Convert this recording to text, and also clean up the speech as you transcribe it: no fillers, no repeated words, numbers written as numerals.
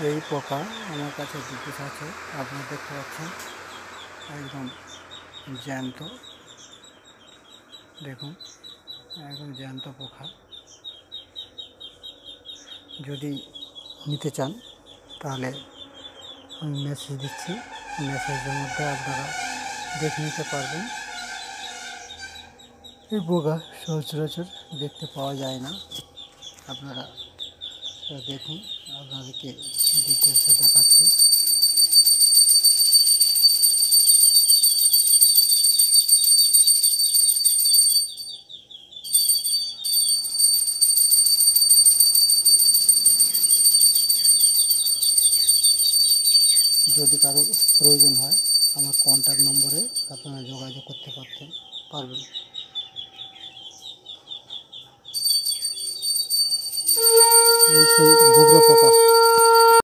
এই পোকা আমার কাছে দু পিস আছে, আপনারা দেখতে পাচ্ছেন একদম জ্যান্ত। দেখুন একদম জ্যান্ত পোকা। যদি নিতে চান তাহলে আমি মেসেজ দিচ্ছি, মেসেজের মধ্যে আপনারা দেখে নিতে পারবেন। এই পোকা সচরাচর দেখতে পাওয়া যায় না, আপনারা দেখুন, আপনাদেরকে ডিটেলসে দেখাচ্ছি। যদি কারো প্রয়োজন হয় আমার কন্ট্যাক্ট নম্বরে আপনারা যোগাযোগ করতে পারবেন। এই সেই গুবরে পোকা।